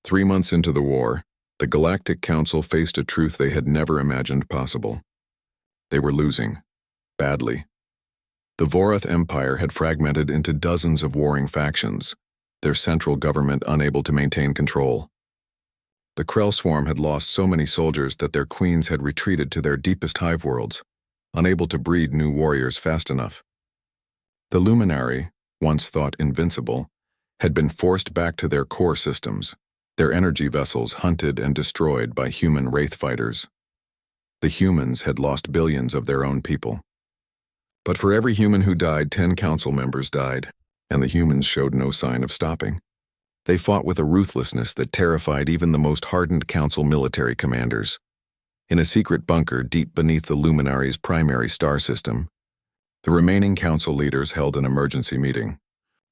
3 months into the war, the Galactic Council faced a truth they had never imagined possible. They were losing. Badly. The Vorath Empire had fragmented into dozens of warring factions, their central government unable to maintain control. The Krell swarm had lost so many soldiers that their queens had retreated to their deepest hive worlds, unable to breed new warriors fast enough. The Luminari, once thought invincible, had been forced back to their core systems, their energy vessels hunted and destroyed by human wraith fighters. The humans had lost billions of their own people. But for every human who died, 10 council members died, and the humans showed no sign of stopping. They fought with a ruthlessness that terrified even the most hardened council military commanders. In a secret bunker deep beneath the Luminari's primary star system, the remaining council leaders held an emergency meeting.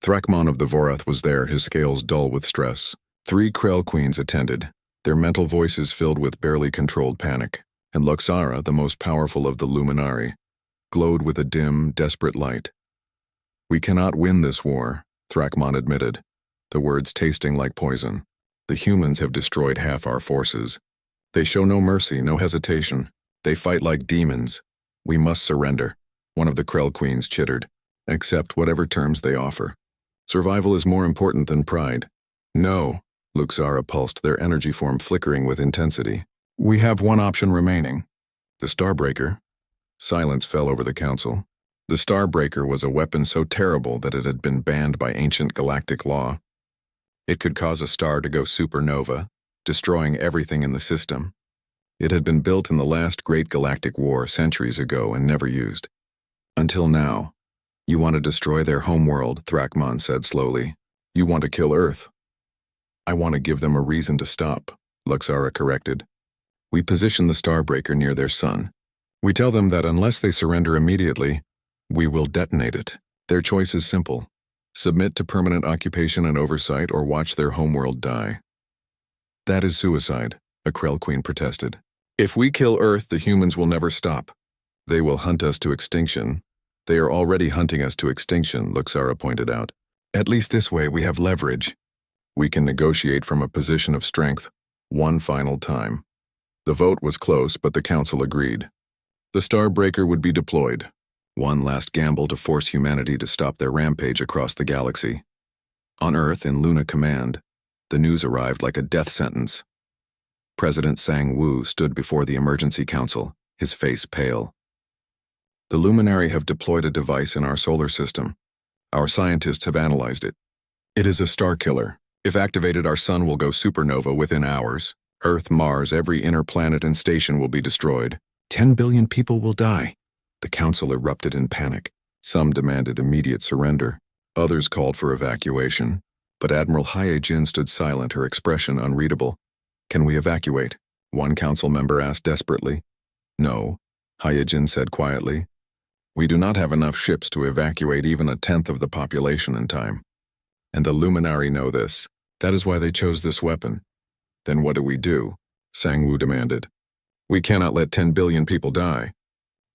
Thrakmon of the Vorath was there, his scales dull with stress. 3 Krell queens attended, their mental voices filled with barely controlled panic, and Luxara, the most powerful of the Luminari, glowed with a dim, desperate light. "We cannot win this war," Thrakmon admitted, the words tasting like poison. "The humans have destroyed half our forces. They show no mercy, no hesitation. They fight like demons. We must surrender," one of the Krell queens chittered. "Accept whatever terms they offer. Survival is more important than pride." "No," Luxara pulsed, their energy form flickering with intensity. "We have one option remaining. The Starbreaker." Silence fell over the council. The Starbreaker was a weapon so terrible that it had been banned by ancient galactic law. It could cause a star to go supernova, destroying everything in the system. It had been built in the last great galactic war centuries ago and never used. Until now. "You want to destroy their homeworld," Thrakmon said slowly. "You want to kill Earth." "I want to give them a reason to stop," Luxara corrected. "We position the Starbreaker near their sun. We tell them that unless they surrender immediately, we will detonate it. Their choice is simple. Submit to permanent occupation and oversight or watch their homeworld die." "That is suicide," a Krell queen protested. "If we kill Earth, the humans will never stop. They will hunt us to extinction." "They are already hunting us to extinction," Luxara pointed out. "At least this way we have leverage. We can negotiate from a position of strength, one final time." The vote was close, but the council agreed. The Starbreaker would be deployed. One last gamble to force humanity to stop their rampage across the galaxy. On Earth, in Luna Command, the news arrived like a death sentence. President Sang-Woo stood before the emergency council, his face pale. "The Luminari have deployed a device in our solar system. Our scientists have analyzed it. It is a star killer. If activated, our sun will go supernova within hours. Earth, Mars, every inner planet and station will be destroyed. 10 billion people will die." The council erupted in panic. Some demanded immediate surrender. Others called for evacuation. But Admiral Hae-Jin stood silent, her expression unreadable. "Can we evacuate?" one council member asked desperately. "No," Hae-Jin said quietly. "We do not have enough ships to evacuate even a tenth of the population in time. And the Luminari know this. That is why they chose this weapon." "Then what do we do?" Sang-Woo demanded. "We cannot let 10 billion people die."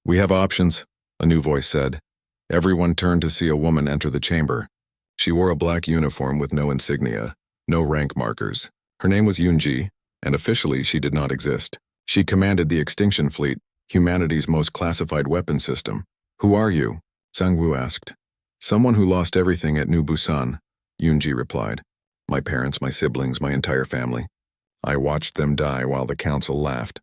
"We have options," a new voice said. Everyone turned to see a woman enter the chamber. She wore a black uniform with no insignia, no rank markers. Her name was Yoonji, and officially she did not exist. She commanded the Extinction Fleet, humanity's most classified weapon system. "Who are you?" Sang-Woo asked. "Someone who lost everything at New Busan," Yoonji replied. "My parents, my siblings, my entire family. I watched them die while the council laughed.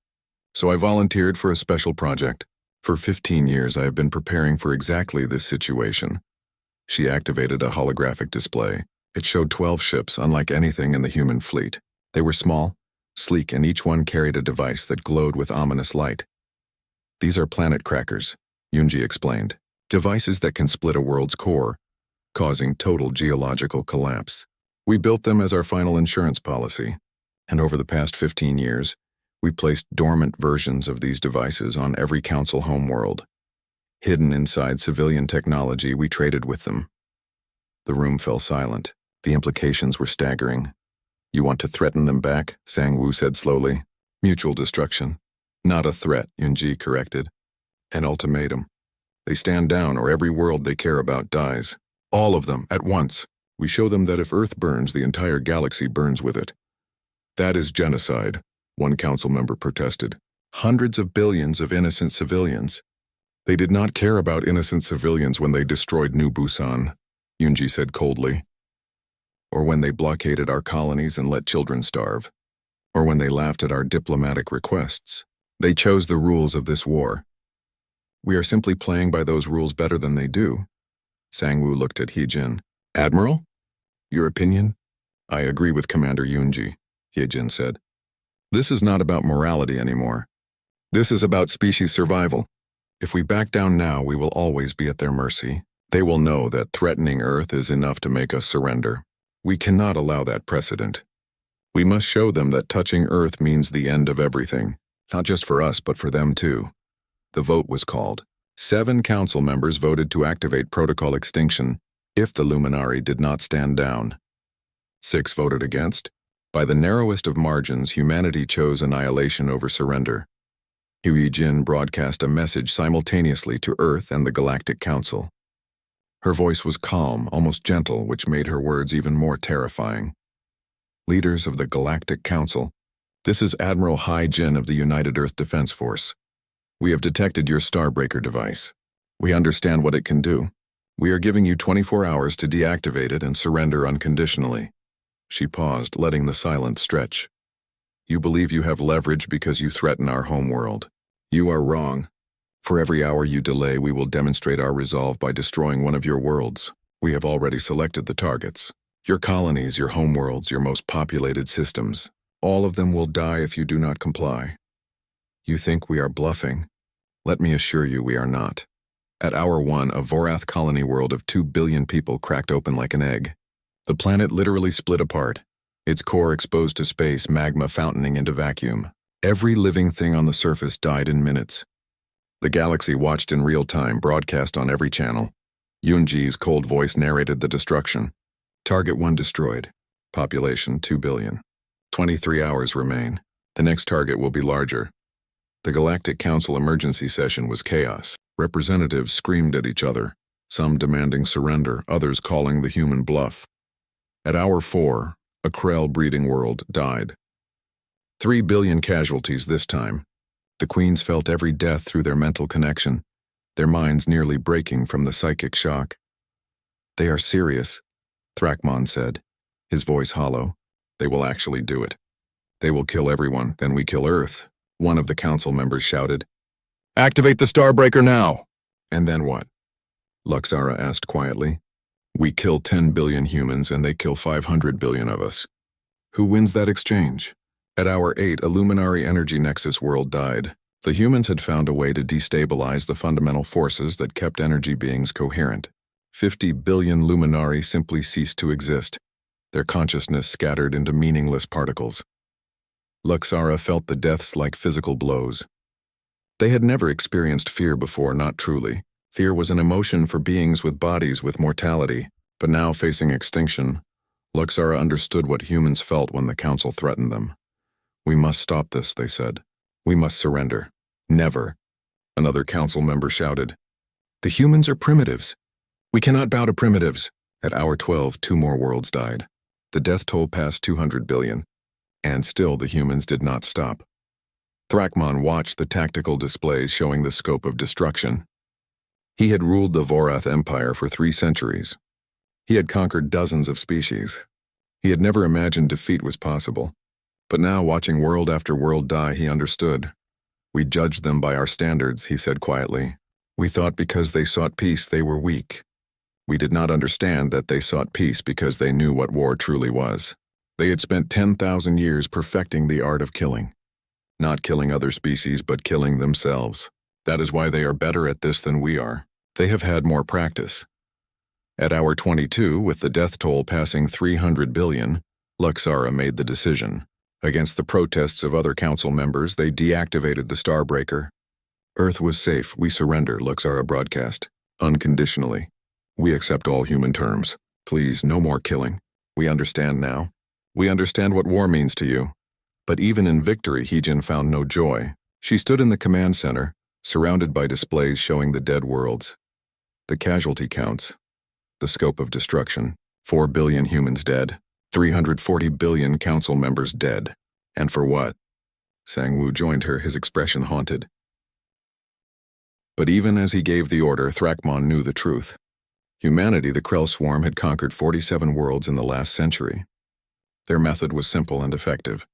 So I volunteered for a special project. For 15 years I have been preparing for exactly this situation." She activated a holographic display. It showed 12 ships, unlike anything in the human fleet. They were small, sleek, and each one carried a device that glowed with ominous light. "These are planet crackers," Yoonji explained. "Devices that can split a world's core, causing total geological collapse. We built them as our final insurance policy. And over the past 15 years, we placed dormant versions of these devices on every council homeworld. Hidden inside civilian technology, we traded with them." The room fell silent. The implications were staggering. "You want to threaten them back?" Sang-Woo said slowly. "Mutual destruction." "Not a threat," Yoonji corrected. "An ultimatum. They stand down or every world they care about dies. All of them, at once. We show them that if Earth burns, the entire galaxy burns with it. That is genocide, one council member protested. Hundreds of billions of innocent civilians. They did not care about innocent civilians when they destroyed New Busan, Yunji said coldly. Or when they blockaded our colonies and let children starve. Or when they laughed at our diplomatic requests. They chose the rules of this war. We are simply playing by those rules better than they do. Sangwoo looked at Heejin. Admiral? Your opinion? I agree with Commander Yunji, Heejin said. This is not about morality anymore. This is about species survival. If we back down now, we will always be at their mercy. They will know that threatening Earth is enough to make us surrender. We cannot allow that precedent. We must show them that touching Earth means the end of everything, not just for us, but for them too. The vote was called. 7 council members voted to activate protocol extinction if the Luminari did not stand down. 6 voted against. By the narrowest of margins, humanity chose annihilation over surrender. Hui Jin broadcast a message simultaneously to Earth and the Galactic Council. Her voice was calm, almost gentle, which made her words even more terrifying. Leaders of the Galactic Council, this is Admiral Hai Jin of the United Earth Defense Force. We have detected your Starbreaker device. We understand what it can do. We are giving you 24 hours to deactivate it and surrender unconditionally. She paused, letting the silence stretch. You believe you have leverage because you threaten our homeworld. You are wrong. For every hour you delay, we will demonstrate our resolve by destroying one of your worlds. We have already selected the targets. Your colonies, your homeworlds, your most populated systems. All of them will die if you do not comply. You think we are bluffing? Let me assure you we are not. At hour 1, a Vorath colony world of 2 billion people cracked open like an egg. The planet literally split apart, its core exposed to space, magma fountaining into vacuum. Every living thing on the surface died in minutes. The galaxy watched in real time, broadcast on every channel. Yunji's cold voice narrated the destruction. Target 1 destroyed. Population 2 billion. 23 hours remain. The next target will be larger. The Galactic Council emergency session was chaos. Representatives screamed at each other, some demanding surrender, others calling the human bluff. At hour 4, a Krell breeding world died. 3 billion casualties this time. The queens felt every death through their mental connection, their minds nearly breaking from the psychic shock. They are serious, Thrakmon said, his voice hollow. They will actually do it. They will kill everyone, then we kill Earth, one of the council members shouted. Activate the Starbreaker now! And then what? Luxara asked quietly. We kill 10 billion humans and they kill 500 billion of us. Who wins that exchange? At hour 8, a Luminary Energy Nexus world died. The humans had found a way to destabilize the fundamental forces that kept energy beings coherent. 50 billion Luminari simply ceased to exist, their consciousness scattered into meaningless particles. Luxara felt the deaths like physical blows. They had never experienced fear before, not truly. Fear was an emotion for beings with bodies with mortality, but now facing extinction, Luxara understood what humans felt when the council threatened them. We must stop this, they said. We must surrender. Never. Another council member shouted. The humans are primitives. We cannot bow to primitives. At hour 12, 2 more worlds died. The death toll passed 200 billion. And still the humans did not stop. Thrakmon watched the tactical displays showing the scope of destruction. He had ruled the Vorath Empire for 3 centuries. He had conquered dozens of species. He had never imagined defeat was possible. But now, watching world after world die, he understood. We judged them by our standards, he said quietly. We thought because they sought peace, they were weak. We did not understand that they sought peace because they knew what war truly was. They had spent 10,000 years perfecting the art of killing. Not killing other species, but killing themselves. That is why they are better at this than we are. They have had more practice. At hour 22, with the death toll passing 300 billion, Luxara made the decision. Against the protests of other council members, they deactivated the Starbreaker. Earth was safe. We surrender, Luxara broadcast. Unconditionally. We accept all human terms. Please, no more killing. We understand now. We understand what war means to you. But even in victory, Heejin found no joy. She stood in the command center, surrounded by displays showing the dead worlds. The casualty counts. The scope of destruction. 4 billion humans dead. 340 billion council members dead. And for what? Sang-Woo joined her, his expression haunted. But even as he gave the order, Thrakmon knew the truth. Humanity, the Krell swarm, had conquered 47 worlds in the last century. Their method was simple and effective.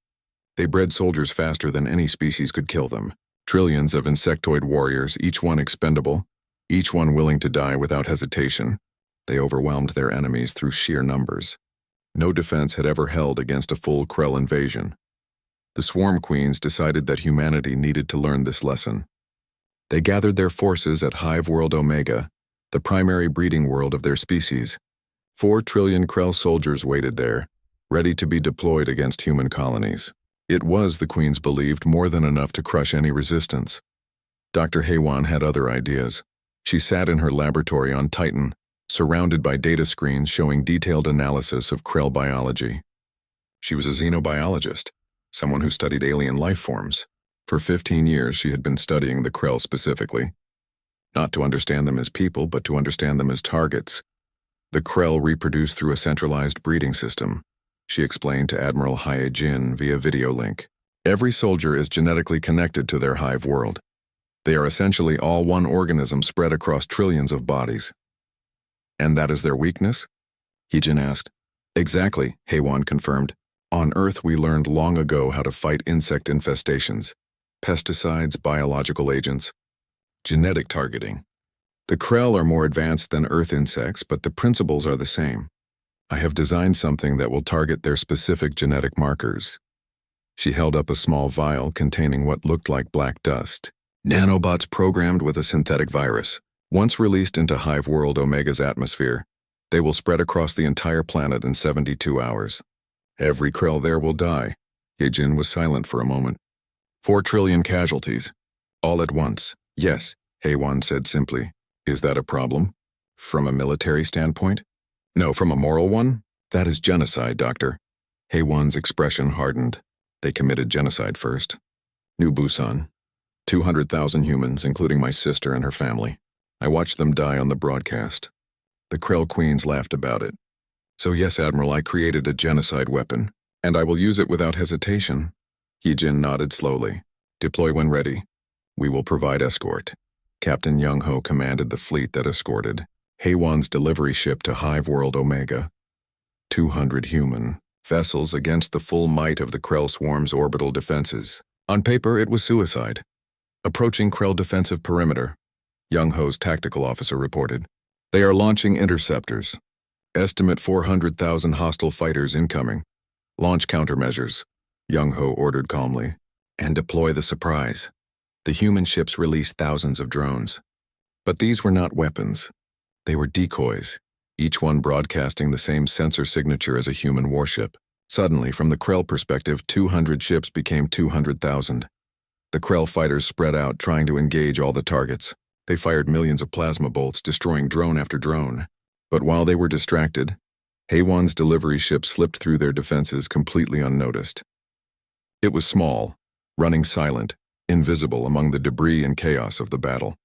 They bred soldiers faster than any species could kill them. Trillions of insectoid warriors, each one expendable, each one willing to die without hesitation. They overwhelmed their enemies through sheer numbers. No defense had ever held against a full Krell invasion. The Swarm Queens decided that humanity needed to learn this lesson. They gathered their forces at Hive World Omega, the primary breeding world of their species. 4 trillion Krell soldiers waited there, ready to be deployed against human colonies. It was, the Queens believed, more than enough to crush any resistance. Dr. Haewon had other ideas. She sat in her laboratory on Titan, surrounded by data screens showing detailed analysis of Krell biology. She was a xenobiologist, someone who studied alien life forms. For 15 years she had been studying the Krell specifically. Not to understand them as people, but to understand them as targets. The Krell reproduce through a centralized breeding system, she explained to Admiral Hae-Jin via video link. Every soldier is genetically connected to their hive world. They are essentially all one organism spread across trillions of bodies. And that is their weakness? Hae-Jin asked. Exactly, Haewon confirmed. On Earth we learned long ago how to fight insect infestations, pesticides, biological agents, genetic targeting. The Krell are more advanced than Earth insects, but the principles are the same. I have designed something that will target their specific genetic markers. She held up a small vial containing what looked like black dust. Nanobots programmed with a synthetic virus. Once released into Hive World Omega's atmosphere, they will spread across the entire planet in 72 hours. Every Krell there will die. Hae-Jin was silent for a moment. 4 trillion casualties. All at once. Yes, Haewon said simply. Is that a problem? From a military standpoint? No, from a moral one? That is genocide, Doctor. Haewon's expression hardened. They committed genocide first. New Busan. 200,000 humans, including my sister and her family. I watched them die on the broadcast. The Krell Queens laughed about it. So yes, Admiral, I created a genocide weapon, and I will use it without hesitation. Hae-Jin nodded slowly. Deploy when ready. We will provide escort. Captain Young-ho commanded the fleet that escorted Haewon's delivery ship to Hive World Omega. 200 human vessels against the full might of the Krell swarm's orbital defenses. On paper, it was suicide. Approaching Krell defensive perimeter, Young-ho's tactical officer reported. They are launching interceptors. Estimate 400,000 hostile fighters incoming. Launch countermeasures, Young-ho ordered calmly. And deploy the surprise. The human ships released thousands of drones. But these were not weapons. They were decoys, each one broadcasting the same sensor signature as a human warship. Suddenly, from the Krell perspective, 200 ships became 200,000. The Krell fighters spread out, trying to engage all the targets. They fired millions of plasma bolts, destroying drone after drone. But while they were distracted, Haewon's delivery ship slipped through their defenses completely unnoticed. It was small, running silent, invisible among the debris and chaos of the battle.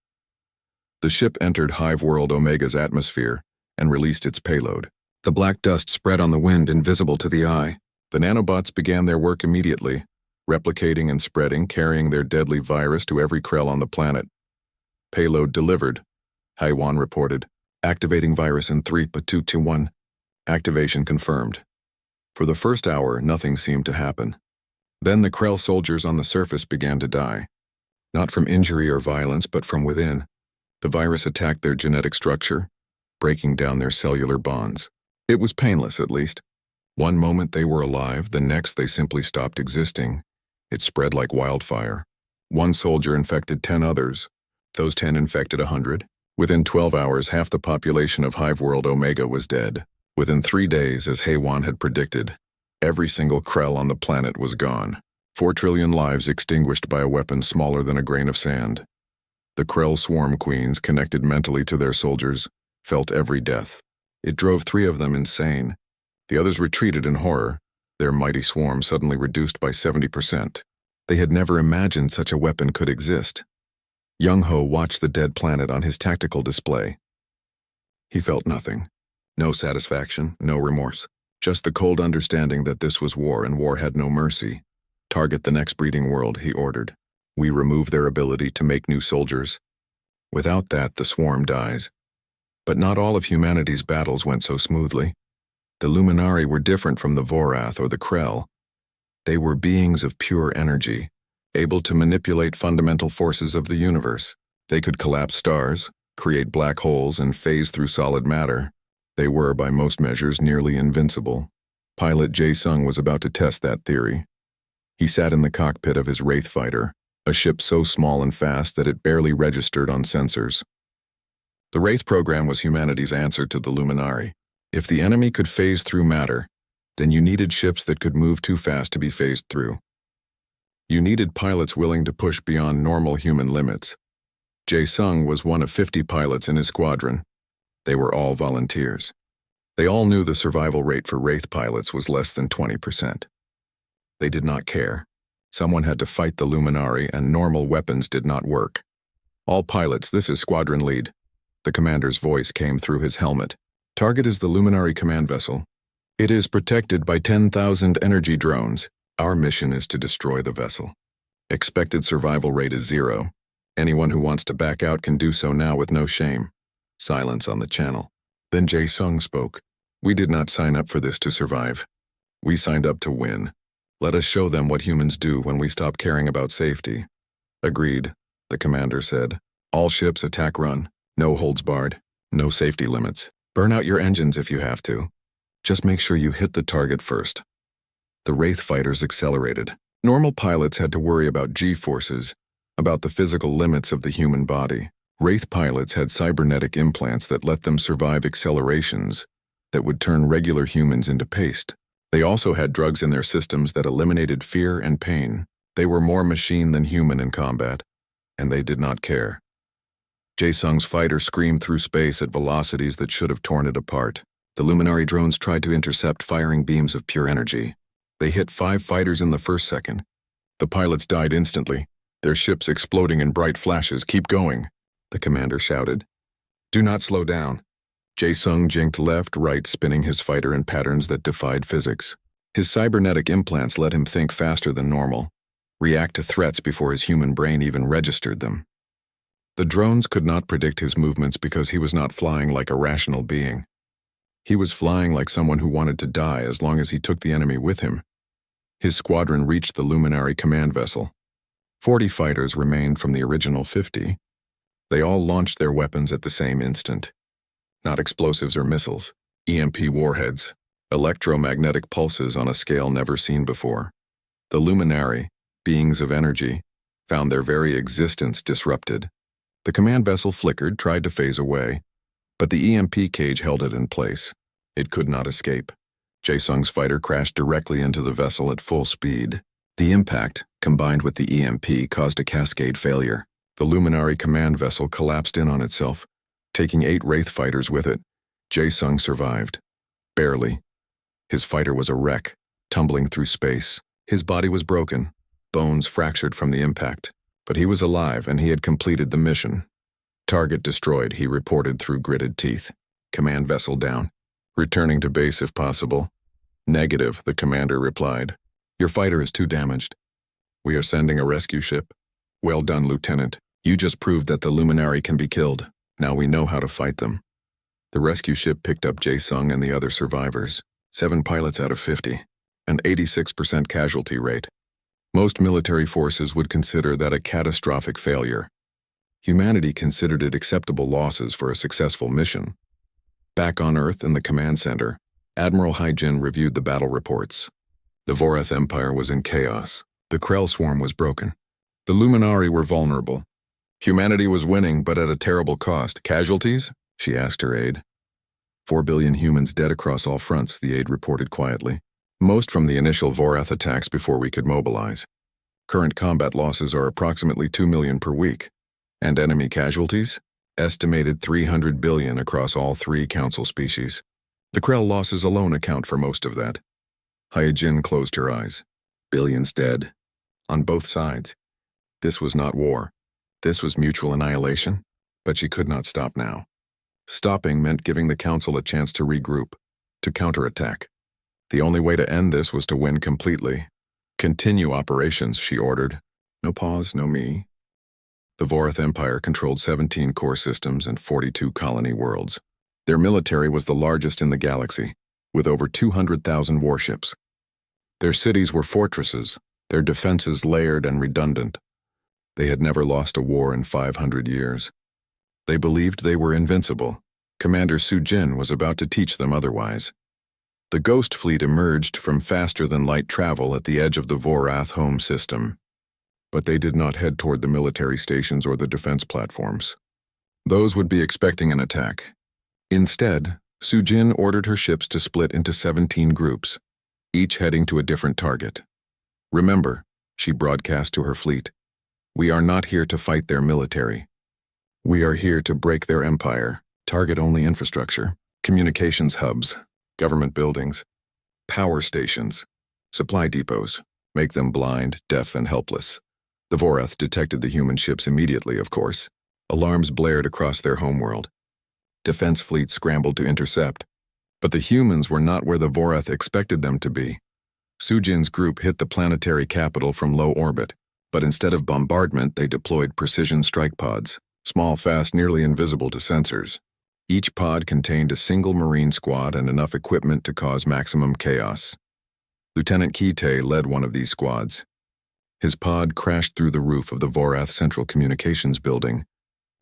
The ship entered Hive World Omega's atmosphere and released its payload. The black dust spread on the wind, invisible to the eye. The nanobots began their work immediately, replicating and spreading, carrying their deadly virus to every Krell on the planet. Payload delivered, Haewon reported. Activating virus in 3, 2, 2, 1. Activation confirmed. For the first hour, nothing seemed to happen. Then the Krell soldiers on the surface began to die. Not from injury or violence, but from within. The virus attacked their genetic structure, breaking down their cellular bonds. It was painless, at least. One moment they were alive, the next they simply stopped existing. It spread like wildfire. One soldier infected 10 others. Those 10 infected 100. Within 12 hours, half the population of Hive World Omega was dead. Within 3 days, as Haewon had predicted, every single Krell on the planet was gone. 4 trillion lives extinguished by a weapon smaller than a grain of sand. The Krell Swarm Queens, connected mentally to their soldiers, felt every death. It drove 3 of them insane. The others retreated in horror, their mighty swarm suddenly reduced by 70%. They had never imagined such a weapon could exist. Young-ho watched the dead planet on his tactical display. He felt nothing. No satisfaction, no remorse. Just the cold understanding that this was war and war had no mercy. Target the next breeding world, he ordered. We remove their ability to make new soldiers. Without that, the swarm dies. But not all of humanity's battles went so smoothly. The Luminari were different from the Vorath or the Krell. They were beings of pure energy, able to manipulate fundamental forces of the universe. They could collapse stars, create black holes, and phase through solid matter. They were, by most measures, nearly invincible. Pilot Jae-sung was about to test that theory. He sat in the cockpit of his Wraith fighter, a ship so small and fast that it barely registered on sensors. The Wraith program was humanity's answer to the Luminari. If the enemy could phase through matter, then you needed ships that could move too fast to be phased through. You needed pilots willing to push beyond normal human limits. Jae-sung was one of 50 pilots in his squadron. They were all volunteers. They all knew the survival rate for Wraith pilots was less than 20%. They did not care. Someone had to fight the Luminari, and normal weapons did not work. All pilots, this is squadron lead. The commander's voice came through his helmet. Target is the Luminari command vessel. It is protected by 10,000 energy drones. Our mission is to destroy the vessel. Expected survival rate is 0. Anyone who wants to back out can do so now with no shame. Silence on the channel. Then Jae-sung spoke. We did not sign up for this to survive. We signed up to win. Let us show them what humans do when we stop caring about safety. Agreed, the commander said. All ships attack run. No holds barred. No safety limits. Burn out your engines if you have to. Just make sure you hit the target first. The Wraith fighters accelerated. Normal pilots had to worry about G-forces, about the physical limits of the human body. Wraith pilots had cybernetic implants that let them survive accelerations that would turn regular humans into paste. They also had drugs in their systems that eliminated fear and pain. They were more machine than human in combat, and they did not care. Jae-sung's fighter screamed through space at velocities that should have torn it apart. The Luminari drones tried to intercept firing beams of pure energy. They hit 5 fighters in the first second. The pilots died instantly, their ships exploding in bright flashes. Keep going, the commander shouted. Do not slow down. Jae-sung jinked left, right, spinning his fighter in patterns that defied physics. His cybernetic implants let him think faster than normal, react to threats before his human brain even registered them. The drones could not predict his movements because he was not flying like a rational being. He was flying like someone who wanted to die as long as he took the enemy with him. His squadron reached the Luminari command vessel. 40 fighters remained from the original 50. They all launched their weapons at the same instant. Not explosives or missiles, EMP warheads, electromagnetic pulses on a scale never seen before. The Luminari, beings of energy, found their very existence disrupted. The command vessel flickered, tried to phase away, but the EMP cage held it in place. It could not escape. Jae-sung's fighter crashed directly into the vessel at full speed. The impact, combined with the EMP, caused a cascade failure. The Luminari command vessel collapsed in on itself, taking 8 Wraith fighters with it. Jae-sung survived. Barely. His fighter was a wreck, tumbling through space. His body was broken, bones fractured from the impact. But he was alive and he had completed the mission. Target destroyed, he reported through gritted teeth. Command vessel down. Returning to base if possible. Negative, the commander replied. Your fighter is too damaged. We are sending a rescue ship. Well done, Lieutenant. You just proved that the Luminari can be killed. Now we know how to fight them. The rescue ship picked up Jae-sung and the other survivors. 7 pilots out of 50. An 86% casualty rate. Most military forces would consider that a catastrophic failure. Humanity considered it acceptable losses for a successful mission. Back on Earth in the command center, Admiral Hyjin reviewed the battle reports. The Vorath Empire was in chaos. The Krell swarm was broken. The Luminari were vulnerable. Humanity was winning, but at a terrible cost. Casualties? She asked her aide. 4 billion humans dead across all fronts, the aide reported quietly. Most from the initial Vorath attacks before we could mobilize. Current combat losses are approximately 2 million per week. And enemy casualties? Estimated 300 billion across all 3 council species. The Krell losses alone account for most of that. Hyjin closed her eyes. Billions dead. On both sides. This was not war. This was mutual annihilation. But she could not stop now. Stopping meant giving the council a chance to regroup, to counterattack. The only way to end this was to win completely. Continue operations, she ordered. No pause, no me. The Vorath Empire controlled 17 core systems and 42 colony worlds. Their military was the largest in the galaxy, with over 200,000 warships. Their cities were fortresses, their defenses layered and redundant. They had never lost a war in 500 years. They believed they were invincible. Commander Sujin was about to teach them otherwise. The Ghost Fleet emerged from faster-than-light travel at the edge of the Vorath home system. But they did not head toward the military stations or the defense platforms. Those would be expecting an attack. Instead, Sujin ordered her ships to split into 17 groups, each heading to a different target. Remember, she broadcast to her fleet, we are not here to fight their military. We are here to break their empire, target only infrastructure, communications hubs, government buildings, power stations, supply depots, make them blind, deaf, and helpless. The Vorath detected the human ships immediately, of course. Alarms blared across their homeworld. Defense fleets scrambled to intercept. But the humans were not where the Vorath expected them to be. Sujin's group hit the planetary capital from low orbit, but instead of bombardment, they deployed precision strike pods, small, fast, nearly invisible to sensors. Each pod contained a single Marine squad and enough equipment to cause maximum chaos. Lieutenant Kite led one of these squads. His pod crashed through the roof of the Vorath Central Communications Building,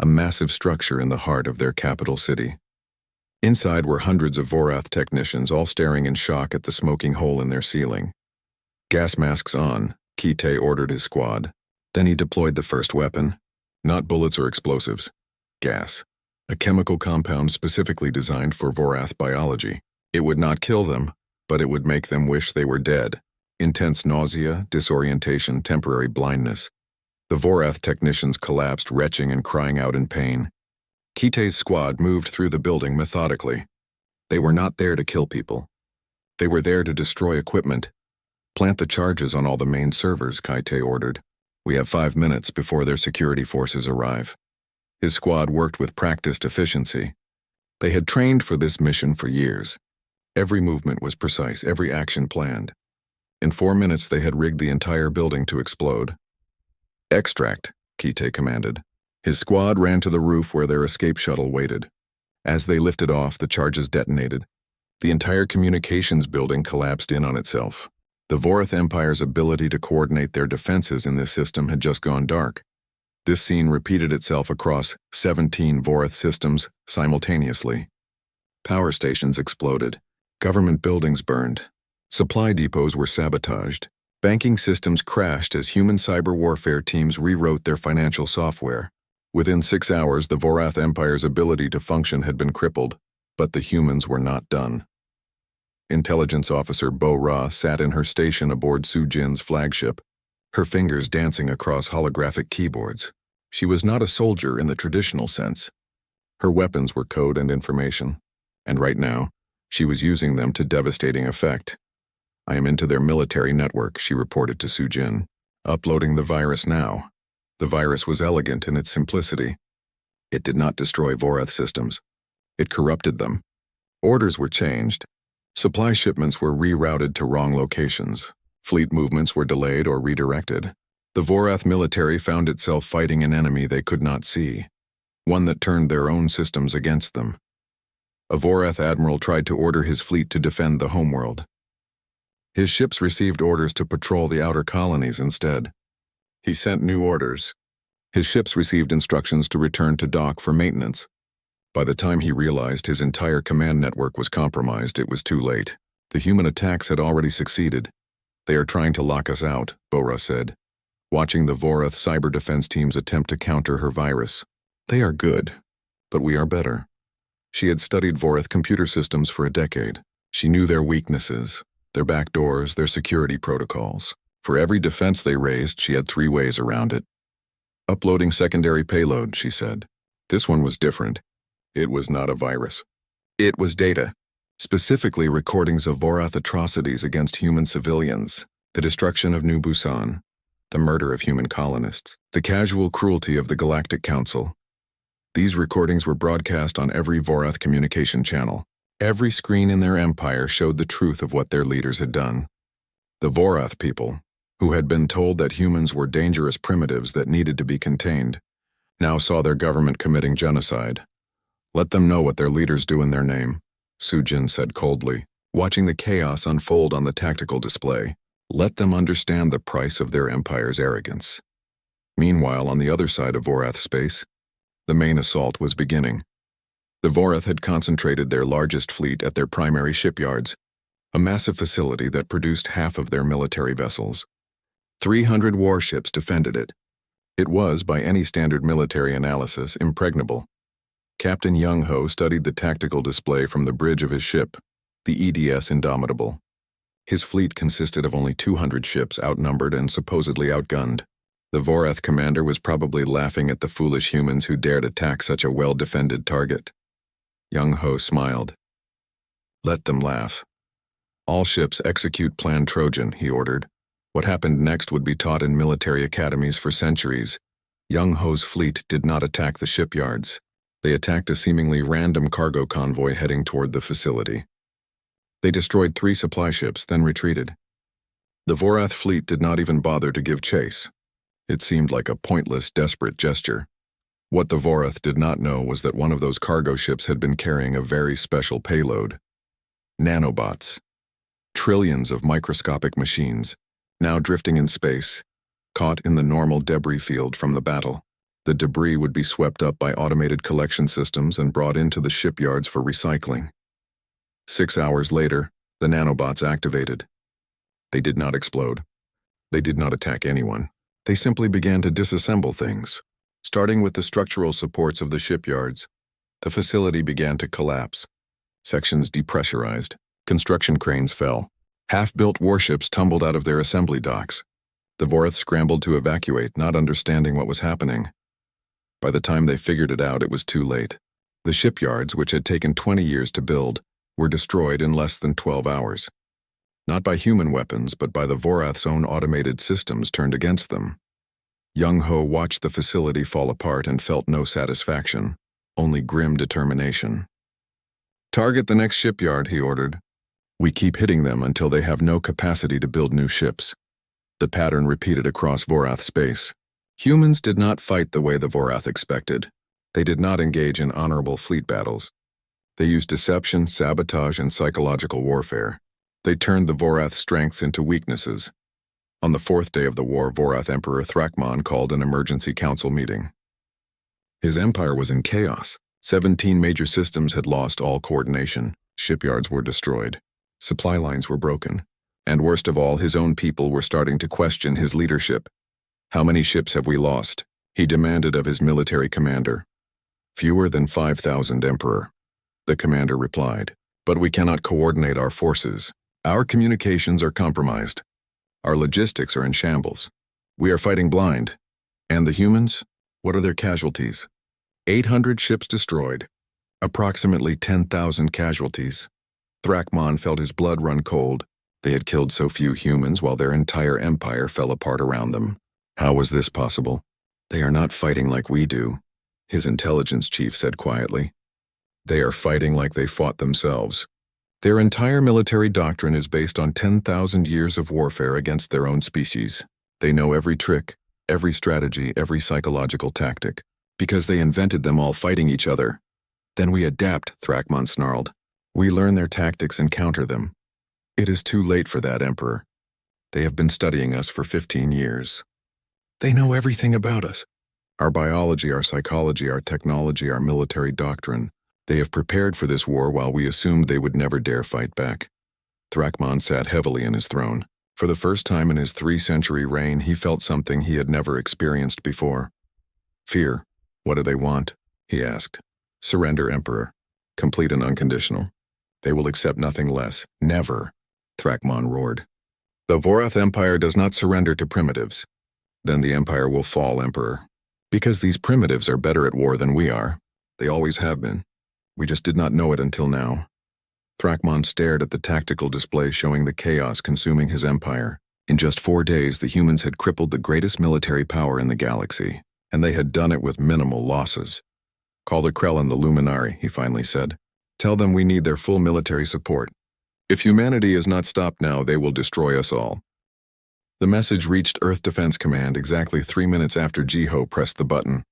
a massive structure in the heart of their capital city. Inside were hundreds of Vorath technicians, all staring in shock at the smoking hole in their ceiling. Gas masks on, Kite ordered his squad. Then he deployed the first weapon. Not bullets or explosives. Gas. A chemical compound specifically designed for Vorath biology. It would not kill them, but it would make them wish they were dead. Intense nausea, disorientation, temporary blindness. The Vorath technicians collapsed, retching and crying out in pain. Kite's squad moved through the building methodically. They were not there to kill people. They were there to destroy equipment. Plant the charges on all the main servers, Kite ordered. We have 5 minutes before their security forces arrive. His squad worked with practiced efficiency. They had trained for this mission for years. Every movement was precise, every action planned. In 4 minutes, they had rigged the entire building to explode. Extract, Kite commanded. His squad ran to the roof where their escape shuttle waited. As they lifted off, the charges detonated. The entire communications building collapsed in on itself. The Vorath Empire's ability to coordinate their defenses in this system had just gone dark. This scene repeated itself across 17 Vorath systems simultaneously. Power stations exploded. Government buildings burned. Supply depots were sabotaged. Banking systems crashed as human cyber warfare teams rewrote their financial software. Within 6 hours, the Vorath Empire's ability to function had been crippled, but the humans were not done. Intelligence Officer Bo Ra sat in her station aboard Sujin's flagship, her fingers dancing across holographic keyboards. She was not a soldier in the traditional sense. Her weapons were code and information, and right now, she was using them to devastating effect. I am into their military network, she reported to Sujin. Uploading the virus now. The virus was elegant in its simplicity. It did not destroy Vorath systems. It corrupted them. Orders were changed. Supply shipments were rerouted to wrong locations. Fleet movements were delayed or redirected. The Vorath military found itself fighting an enemy they could not see, one that turned their own systems against them. A Vorath admiral tried to order his fleet to defend the homeworld. His ships received orders to patrol the outer colonies instead. He sent new orders. His ships received instructions to return to dock for maintenance. By the time he realized his entire command network was compromised, it was too late. The human attacks had already succeeded. They are trying to lock us out, Bora said, watching the Vorath cyber defense teams attempt to counter her virus. They are good, but we are better. She had studied Vorath computer systems for a decade. She knew their weaknesses, their backdoors, their security protocols. For every defense they raised, she had 3 ways around it. Uploading secondary payload, she said. This one was different. It was not a virus. It was data. Specifically recordings of Vorath atrocities against human civilians, the destruction of New Busan, the murder of human colonists, the casual cruelty of the Galactic Council. These recordings were broadcast on every Vorath communication channel. Every screen in their empire showed the truth of what their leaders had done. The Vorath people, who had been told that humans were dangerous primitives that needed to be contained, now saw their government committing genocide. Let them know what their leaders do in their name, Sujin said coldly, watching the chaos unfold on the tactical display. Let them understand the price of their empire's arrogance. Meanwhile, on the other side of Vorath space, the main assault was beginning. The Vorath had concentrated their largest fleet at their primary shipyards, a massive facility that produced half of their military vessels. 300 warships defended it. It was, by any standard military analysis, impregnable. Captain Young Ho studied the tactical display from the bridge of his ship, the EDS Indomitable. His fleet consisted of only 200 ships outnumbered and supposedly outgunned. The Vorath commander was probably laughing at the foolish humans who dared attack such a well-defended target. Young Ho smiled. Let them laugh. All ships execute Plan Trojan, he ordered. What happened next would be taught in military academies for centuries. Young Ho's fleet did not attack the shipyards. They attacked a seemingly random cargo convoy heading toward the facility. They destroyed 3 supply ships, then retreated. The Vorath fleet did not even bother to give chase. It seemed like a pointless, desperate gesture. What the Vorath did not know was that one of those cargo ships had been carrying a very special payload. Nanobots. Trillions of microscopic machines, now drifting in space, caught in the normal debris field from the battle. The debris would be swept up by automated collection systems and brought into the shipyards for recycling. 6 hours later, the nanobots activated. They did not explode. They did not attack anyone. They simply began to disassemble things. Starting with the structural supports of the shipyards, the facility began to collapse. Sections depressurized. Construction cranes fell. Half-built warships tumbled out of their assembly docks. The Vorath scrambled to evacuate, not understanding what was happening. By the time they figured it out, it was too late. The shipyards, which had taken 20 years to build, were destroyed in less than 12 hours. Not by human weapons, but by the Vorath's own automated systems turned against them. Young Ho watched the facility fall apart and felt no satisfaction, only grim determination. Target the next shipyard, he ordered. We keep hitting them until they have no capacity to build new ships. The pattern repeated across Vorath space. Humans did not fight the way the Vorath expected. They did not engage in honorable fleet battles. They used deception, sabotage, and psychological warfare. They turned the Vorath's strengths into weaknesses. On the 4th day of the war, Vorath Emperor Thrakmon called an emergency council meeting. His empire was in chaos. 17 major systems had lost all coordination. Shipyards were destroyed. Supply lines were broken. And worst of all, his own people were starting to question his leadership. How many ships have we lost? He demanded of his military commander. Fewer than 5,000, Emperor. The commander replied. But we cannot coordinate our forces. Our communications are compromised. Our logistics are in shambles. We are fighting blind. And the humans? What are their casualties? 800 ships destroyed. Approximately 10,000 casualties. Thrakmon felt his blood run cold. They had killed so few humans while their entire empire fell apart around them. How was this possible? They are not fighting like we do, his intelligence chief said quietly. They are fighting like they fought themselves. Their entire military doctrine is based on 10,000 years of warfare against their own species. They know every trick, every strategy, every psychological tactic, because they invented them all fighting each other. Then we adapt, Thrakmon snarled. We learn their tactics and counter them. It is too late for that, Emperor. They have been studying us for 15 years. They know everything about us. Our biology, our psychology, our technology, our military doctrine. They have prepared for this war while we assumed they would never dare fight back. Thrakmon sat heavily in his throne. For the first time in his 3-century reign, he felt something he had never experienced before. Fear. What do they want? He asked. Surrender, Emperor. Complete and unconditional. They will accept nothing less. Never. Thrakmon roared. The Vorath Empire does not surrender to primitives. Then the Empire will fall, Emperor. Because these primitives are better at war than we are. They always have been. We just did not know it until now. Thrakmon stared at the tactical display showing the chaos consuming his empire. In just 4 days, the humans had crippled the greatest military power in the galaxy, and they had done it with minimal losses. Call the Krell the Luminari, he finally said. Tell them we need their full military support. If humanity is not stopped now, they will destroy us all. The message reached Earth Defense Command exactly 3 minutes after Jiho pressed the button.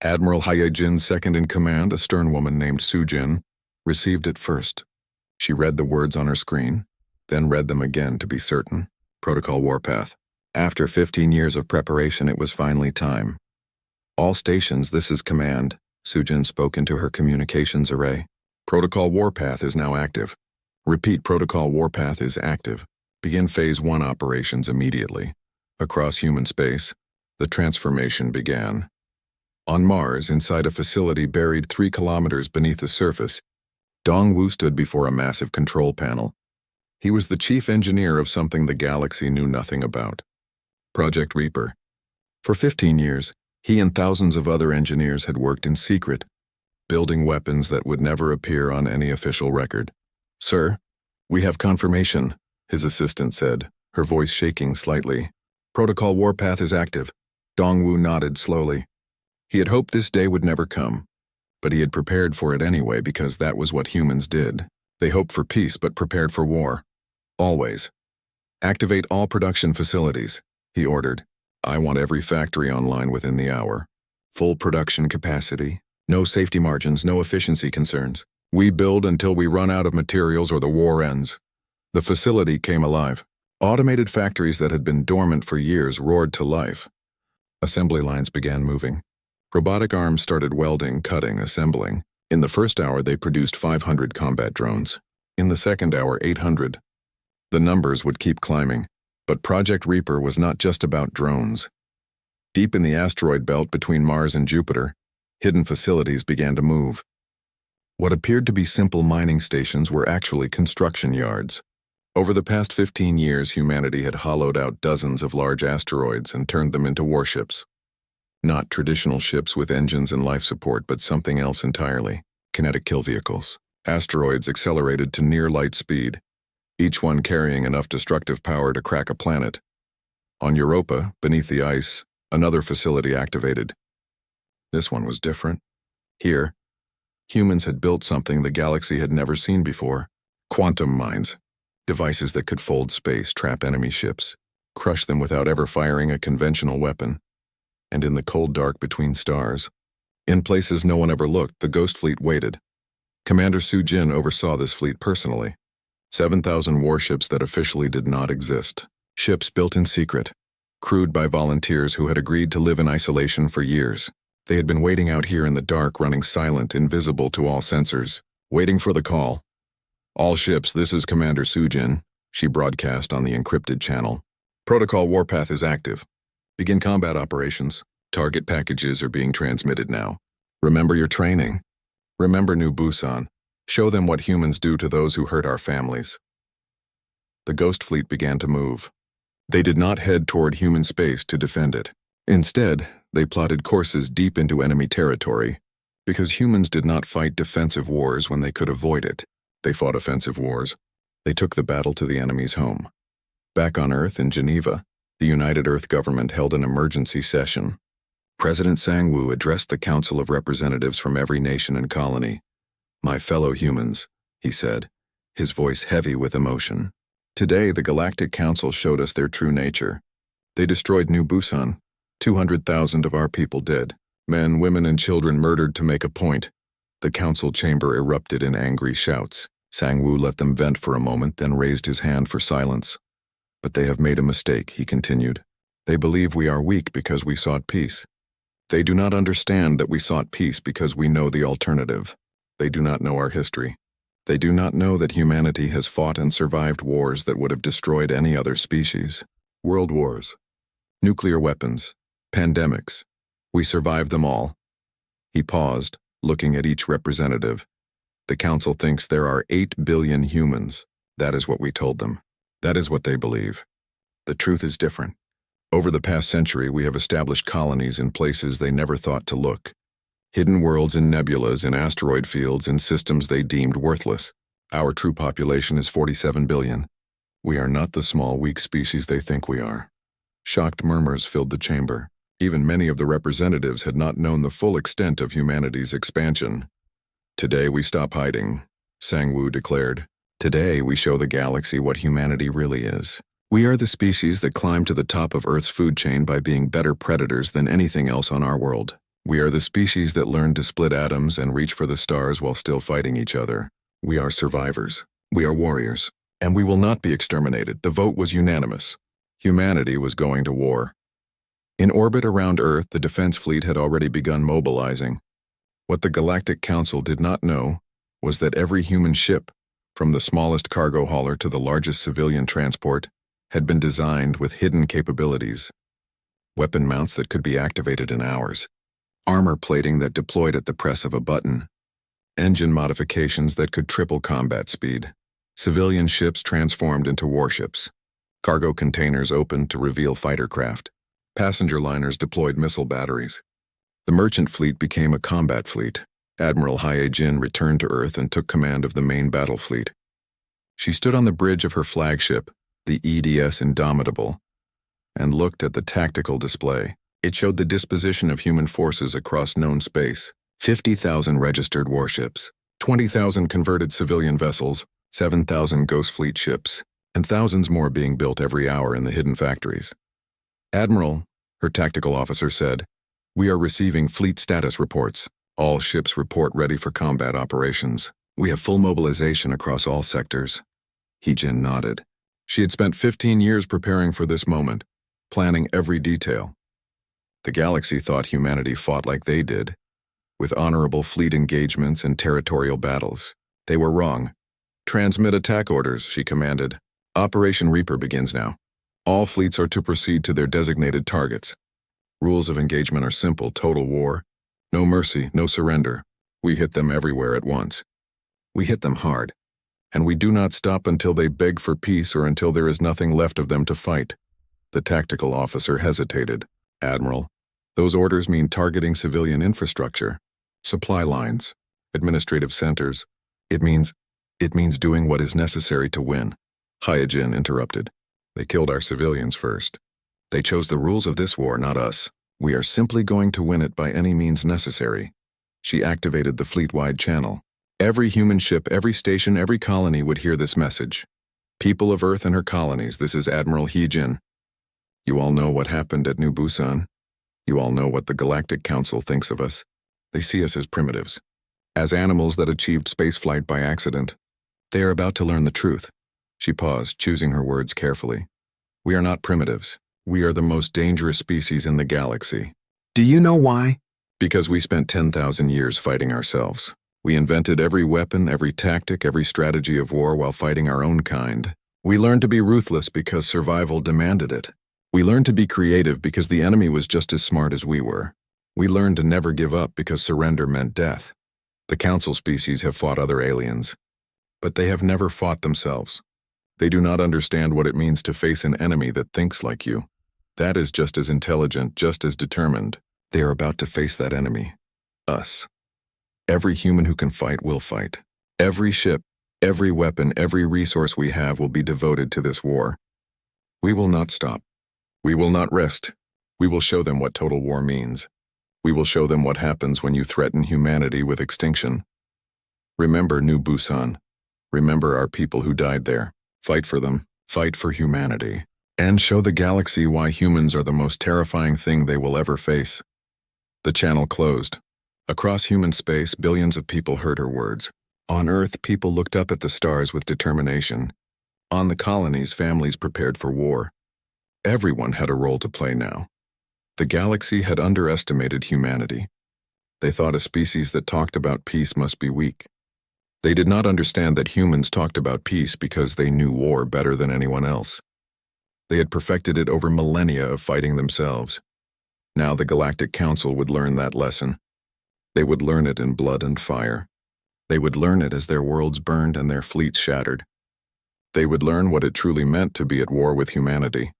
Admiral Hyejin's second-in-command, a stern woman named Sujin, received it first. She read the words on her screen, then read them again to be certain. Protocol Warpath. After 15 years of preparation, it was finally time. All stations, this is command. Sujin spoke into her communications array. Protocol Warpath is now active. Repeat, Protocol Warpath is active. Begin Phase 1 operations immediately. Across human space, the transformation began. On Mars, inside a facility buried 3 kilometers beneath the surface, Dongwu stood before a massive control panel. He was the chief engineer of something the galaxy knew nothing about. Project Reaper. For 15 years, he and thousands of other engineers had worked in secret, building weapons that would never appear on any official record. "Sir, we have confirmation," his assistant said, her voice shaking slightly. "Protocol Warpath is active." Dongwu nodded slowly. He had hoped this day would never come, but he had prepared for it anyway because that was what humans did. They hoped for peace but prepared for war. Always. "Activate all production facilities," he ordered. "I want every factory online within the hour. Full production capacity, no safety margins, no efficiency concerns. We build until we run out of materials or the war ends." The facility came alive. Automated factories that had been dormant for years roared to life. Assembly lines began moving. Robotic arms started welding, cutting, assembling. In the first hour, they produced 500 combat drones. In the second hour, 800. The numbers would keep climbing. But Project Reaper was not just about drones. Deep in the asteroid belt between Mars and Jupiter, hidden facilities began to move. What appeared to be simple mining stations were actually construction yards. Over the past 15 years, humanity had hollowed out dozens of large asteroids and turned them into warships. Not traditional ships with engines and life support, but something else entirely. Kinetic kill vehicles. Asteroids accelerated to near light speed, each one carrying enough destructive power to crack a planet. On Europa, beneath the ice, another facility activated. This one was different. Here, humans had built something the galaxy had never seen before. Quantum mines. Devices that could fold space, trap enemy ships, crush them without ever firing a conventional weapon. And in the cold dark between stars, in places no one ever looked, the Ghost Fleet waited. Commander Sujin oversaw this fleet personally. 7,000 warships that officially did not exist. Ships built in secret, crewed by volunteers who had agreed to live in isolation for years. They had been waiting out here in the dark, running silent, invisible to all sensors, waiting for the call. "All ships, this is Commander Sujin," she broadcast on the encrypted channel. "Protocol Warpath is active. Begin combat operations. Target packages are being transmitted now. Remember your training. Remember New Busan. Show them what humans do to those who hurt our families." The Ghost Fleet began to move. They did not head toward human space to defend it. Instead, they plotted courses deep into enemy territory, because humans did not fight defensive wars when they could avoid it. They fought offensive wars. They took the battle to the enemy's home. Back on Earth in Geneva, the United Earth government held an emergency session. President Sangwoo addressed the Council of Representatives from every nation and colony. "My fellow humans," he said, his voice heavy with emotion. "Today, the Galactic Council showed us their true nature. They destroyed New Busan. 200,000 of our people dead. Men, women, and children murdered to make a point." The council chamber erupted in angry shouts. Sangwoo let them vent for a moment, then raised his hand for silence. "But they have made a mistake," he continued. "They believe we are weak because we sought peace. They do not understand that we sought peace because we know the alternative. They do not know our history. They do not know that humanity has fought and survived wars that would have destroyed any other species. World wars, nuclear weapons, pandemics. We survived them all." He paused, looking at each representative. "The council thinks there are 8 billion humans. That is what we told them. That is what they believe. The truth is different. Over the past century, we have established colonies in places they never thought to look. Hidden worlds in nebulas, in asteroid fields, in systems they deemed worthless. Our true population is 47 billion. We are not the small, weak species they think we are." Shocked murmurs filled the chamber. Even many of the representatives had not known the full extent of humanity's expansion. "Today we stop hiding," Sangwoo declared. "Today we show the galaxy what humanity really is. We are the species that climb to the top of Earth's food chain by being better predators than anything else on our world. We are the species that learn to split atoms and reach for the stars while still fighting each other. We are survivors. We are warriors. And we will not be exterminated. The vote was unanimous. Humanity was going to war. In orbit around Earth, the defense fleet had already begun mobilizing. What the Galactic Council did not know was that every human ship, from the smallest cargo hauler to the largest civilian transport, had been designed with hidden capabilities. Weapon mounts that could be activated in hours. Armor plating that deployed at the press of a button. Engine modifications that could triple combat speed. Civilian ships transformed into warships. Cargo containers opened to reveal fighter craft. Passenger liners deployed missile batteries. The merchant fleet became a combat fleet. Admiral Hye-Jin returned to Earth and took command of the main battle fleet. She stood on the bridge of her flagship, the EDS Indomitable, and looked at the tactical display. It showed the disposition of human forces across known space. 50,000 registered warships, 20,000 converted civilian vessels, 7,000 Ghost Fleet ships, and thousands more being built every hour in the hidden factories. "Admiral," her tactical officer said, "we are receiving fleet status reports. All ships report ready for combat operations. We have full mobilization across all sectors." Hye-Jin nodded. She had spent 15 years preparing for this moment, planning every detail. The galaxy thought humanity fought like they did, with honorable fleet engagements and territorial battles. They were wrong. "Transmit attack orders," she commanded. "Operation Reaper begins now. All fleets are to proceed to their designated targets. Rules of engagement are simple: total war. No mercy, no surrender. We hit them everywhere at once. We hit them hard. And we do not stop until they beg for peace or until there is nothing left of them to fight." The tactical officer hesitated. "Admiral, those orders mean targeting civilian infrastructure, supply lines, administrative centers. It means doing what is necessary to win." Hye-Jin interrupted. "They killed our civilians first. They chose the rules of this war, not us. We are simply going to win it by any means necessary." She activated the fleet-wide channel. Every human ship, every station, every colony would hear this message. "People of Earth and her colonies, this is Admiral Hye-Jin. You all know what happened at New Busan. You all know what the Galactic Council thinks of us. They see us as primitives, as animals that achieved spaceflight by accident. They are about to learn the truth." She paused, choosing her words carefully. "We are not primitives. We are the most dangerous species in the galaxy." "Do you know why?" "Because we spent 10,000 years fighting ourselves. We invented every weapon, every tactic, every strategy of war while fighting our own kind. We learned to be ruthless because survival demanded it. We learned to be creative because the enemy was just as smart as we were. We learned to never give up because surrender meant death. The Council species have fought other aliens, but they have never fought themselves. They do not understand what it means to face an enemy that thinks like you. That is just as intelligent, just as determined. They are about to face that enemy. Us. Every human who can fight will fight. Every ship, every weapon, every resource we have will be devoted to this war. We will not stop. We will not rest. We will show them what total war means. We will show them what happens when you threaten humanity with extinction. Remember New Busan. Remember our people who died there. Fight for them. Fight for humanity. And show the galaxy why humans are the most terrifying thing they will ever face." The channel closed. Across human space, billions of people heard her words. On Earth, people looked up at the stars with determination. On the colonies, families prepared for war. Everyone had a role to play now. The galaxy had underestimated humanity. They thought a species that talked about peace must be weak. They did not understand that humans talked about peace because they knew war better than anyone else. They had perfected it over millennia of fighting themselves. Now the Galactic Council would learn that lesson. They would learn it in blood and fire. They would learn it as their worlds burned and their fleets shattered. They would learn what it truly meant to be at war with humanity.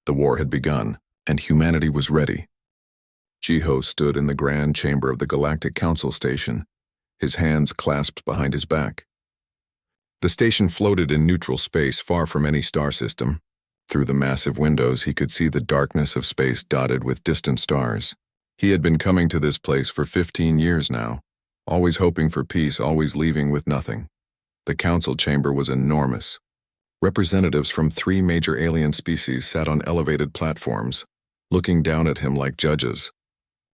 The war had begun, and humanity was ready. Jiho stood in the grand chamber of the Galactic Council station, his hands clasped behind his back. The station floated in neutral space far from any star system. Through the massive windows, he could see the darkness of space dotted with distant stars. He had been coming to this place for 15 years now, always hoping for peace, always leaving with nothing. The council chamber was enormous. Representatives from 3 major alien species sat on elevated platforms, looking down at him like judges.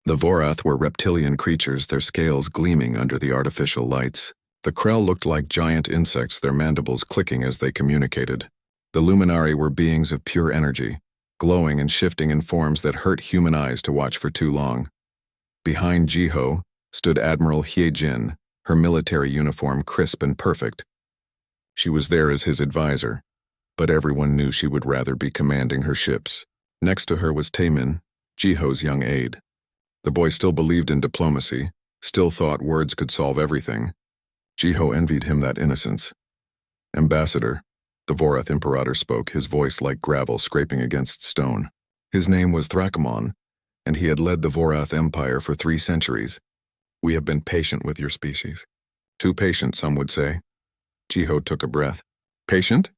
The Vorath were reptilian creatures, their scales gleaming under the artificial lights. The Krell looked like giant insects, their mandibles clicking as they communicated. The Luminari were beings of pure energy, glowing and shifting in forms that hurt human eyes to watch for too long. Behind Jiho stood Admiral Hyejin, her military uniform crisp and perfect. She was there as his advisor, but everyone knew she would rather be commanding her ships. Next to her was Taemin, Jiho's young aide. The boy still believed in diplomacy, still thought words could solve everything. Jiho envied him that innocence. Ambassador, the Vorath Imperator spoke, his voice like gravel scraping against stone. His name was Thrakamon, and he had led the Vorath Empire for 3 centuries. We have been patient with your species. Too patient, some would say. Jiho took a breath. Patient?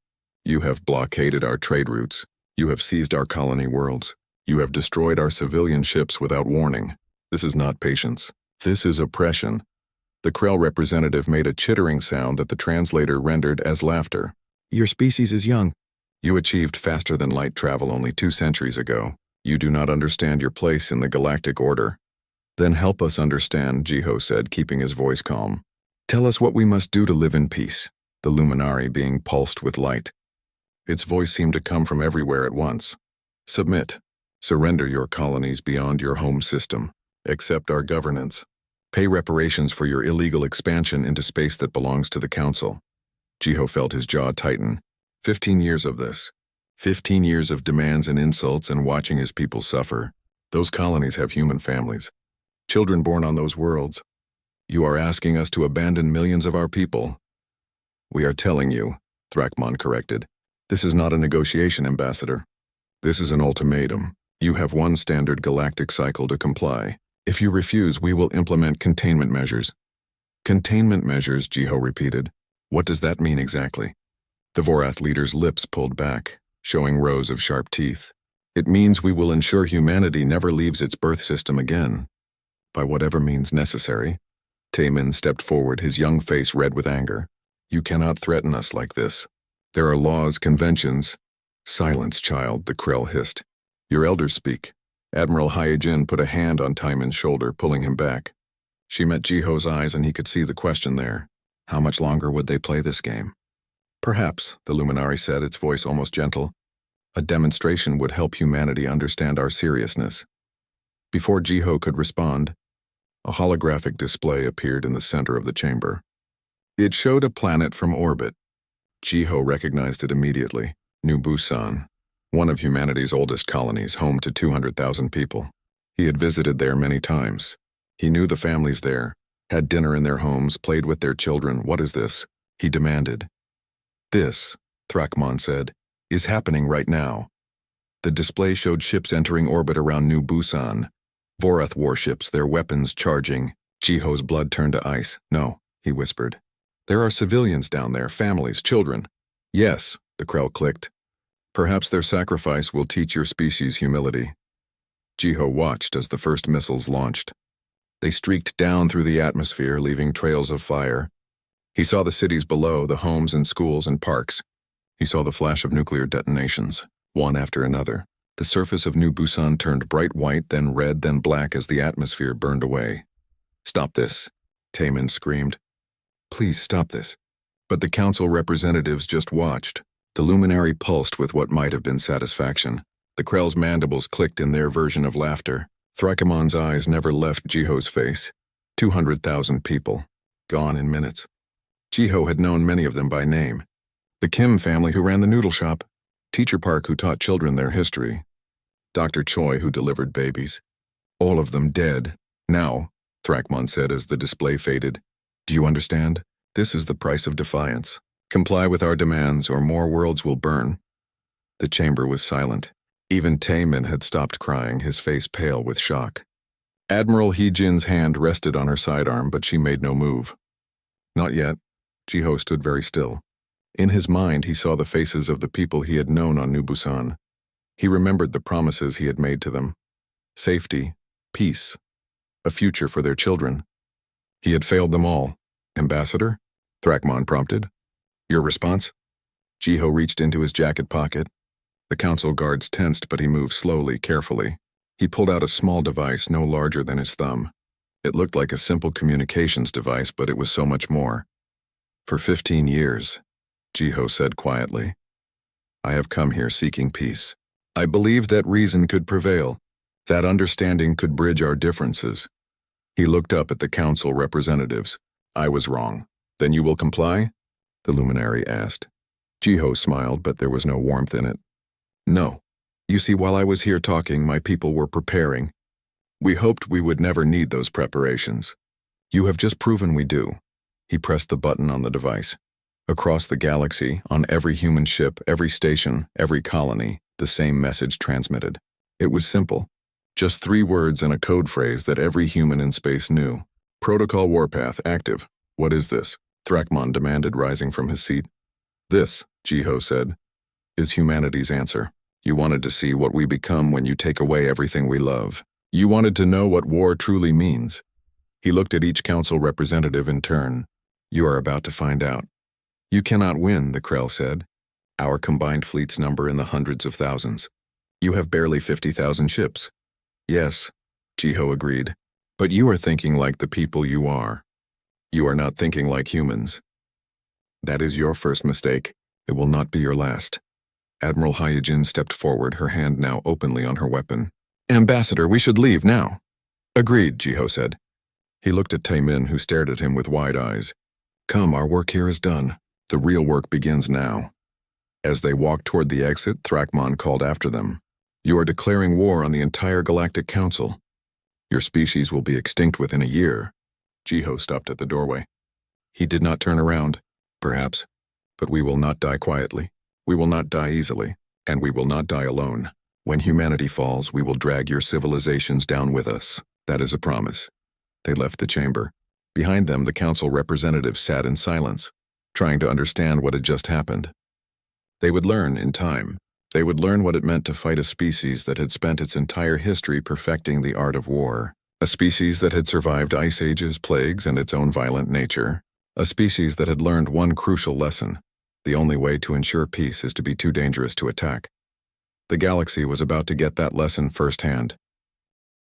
You have blockaded our trade routes. You have seized our colony worlds. You have destroyed our civilian ships without warning. This is not patience. This is oppression. The Krell representative made a chittering sound that the translator rendered as laughter. Your species is young. You achieved faster-than-light travel only 2 centuries ago. You do not understand your place in the galactic order. Then help us understand, Jiho said, keeping his voice calm. Tell us what we must do to live in peace, the Luminari being pulsed with light. Its voice seemed to come from everywhere at once. Submit. Surrender your colonies beyond your home system. Accept our governance. Pay reparations for your illegal expansion into space that belongs to the Council. Jiho felt his jaw tighten. 15 years of this. 15 years of demands and insults and watching his people suffer. Those colonies have human families. Children born on those worlds. You are asking us to abandon millions of our people. We are telling you, Thrakmon corrected. This is not a negotiation, Ambassador. This is an ultimatum. You have 1 standard galactic cycle to comply. If you refuse, we will implement containment measures. Containment measures, Jiho repeated. What does that mean exactly? The Vorath leader's lips pulled back, showing rows of sharp teeth. It means we will ensure humanity never leaves its birth system again. By whatever means necessary. Taemin stepped forward, his young face red with anger. You cannot threaten us like this. There are laws, conventions. Silence, child, the Krell hissed. Your elders speak. Admiral Hyejin put a hand on Taemin's shoulder, pulling him back. She met Jiho's eyes and he could see the question there. How much longer would they play this game? Perhaps, the Luminari said, its voice almost gentle. A demonstration would help humanity understand our seriousness. Before Jiho could respond, a holographic display appeared in the center of the chamber. It showed a planet from orbit. Jiho recognized it immediately. New Busan, one of humanity's oldest colonies, home to 200,000 people. He had visited there many times. He knew the families there, had dinner in their homes, played with their children. What is this? He demanded. This, Thrakmon said, is happening right now. The display showed ships entering orbit around New Busan. Vorath warships, their weapons charging. Jiho's blood turned to ice. No, he whispered. There are civilians down there, families, children. Yes, the Krell clicked. Perhaps their sacrifice will teach your species humility. Jiho watched as the first missiles launched. They streaked down through the atmosphere, leaving trails of fire. He saw the cities below, the homes and schools and parks. He saw the flash of nuclear detonations, one after another. The surface of New Busan turned bright white, then red, then black as the atmosphere burned away. Stop this, Taemin screamed. Please stop this. But the council representatives just watched. The luminary pulsed with what might have been satisfaction. The Krell's mandibles clicked in their version of laughter. Thrakimon's eyes never left Jiho's face. 200,000 people, gone in minutes. Jiho had known many of them by name. The Kim family who ran the noodle shop, Teacher Park who taught children their history, Dr. Choi who delivered babies. All of them dead. Now, Thrakmon said as the display faded. Do you understand? This is the price of defiance. Comply with our demands or more worlds will burn. The chamber was silent. Even Taemin had stopped crying, his face pale with shock. Admiral Hyejin's hand rested on her sidearm, but she made no move. Not yet. Jiho stood very still. In his mind, he saw the faces of the people he had known on New Busan. He remembered the promises he had made to them. Safety, peace, a future for their children. He had failed them all. Ambassador? Thrakmon prompted. Your response? Jiho reached into his jacket pocket. The council guards tensed, but he moved slowly, carefully. He pulled out a small device no larger than his thumb. It looked like a simple communications device, but it was so much more. For 15 years, Jiho said quietly, I have come here seeking peace. I believed that reason could prevail, that understanding could bridge our differences. He looked up at the council representatives. I was wrong. Then you will comply? The luminary asked. Jiho smiled, but there was no warmth in it. No. You see, while I was here talking, my people were preparing. We hoped we would never need those preparations. You have just proven we do. He pressed the button on the device. Across the galaxy, on every human ship, every station, every colony, the same message transmitted. It was simple. Just 3 words and a code phrase that every human in space knew. Protocol Warpath active. What is this? Thrakmon demanded, rising from his seat. This, Jiho said, is humanity's answer. You wanted to see what we become when you take away everything we love. You wanted to know what war truly means. He looked at each council representative in turn. You are about to find out. You cannot win, the Krell said. Our combined fleets number in the hundreds of thousands. You have barely 50,000 ships. Yes, Jiho agreed. But you are thinking like the people you are. You are not thinking like humans. That is your first mistake. It will not be your last. Admiral Hyojin stepped forward, her hand now openly on her weapon. Ambassador, we should leave now. Agreed, Jiho said. He looked at Taemin, who stared at him with wide eyes. Come, our work here is done. The real work begins now. As they walked toward the exit, Thrakmon called after them. You are declaring war on the entire Galactic Council. Your species will be extinct within a year. Jiho stopped at the doorway. He did not turn around, perhaps, but we will not die quietly. We will not die easily, and we will not die alone. When humanity falls, we will drag your civilizations down with us. That is a promise. They left the chamber. Behind them, the council representatives sat in silence, trying to understand what had just happened. They would learn in time. They would learn what it meant to fight a species that had spent its entire history perfecting the art of war. A species that had survived ice ages, plagues, and its own violent nature. A species that had learned one crucial lesson. The only way to ensure peace is to be too dangerous to attack. The galaxy was about to get that lesson firsthand.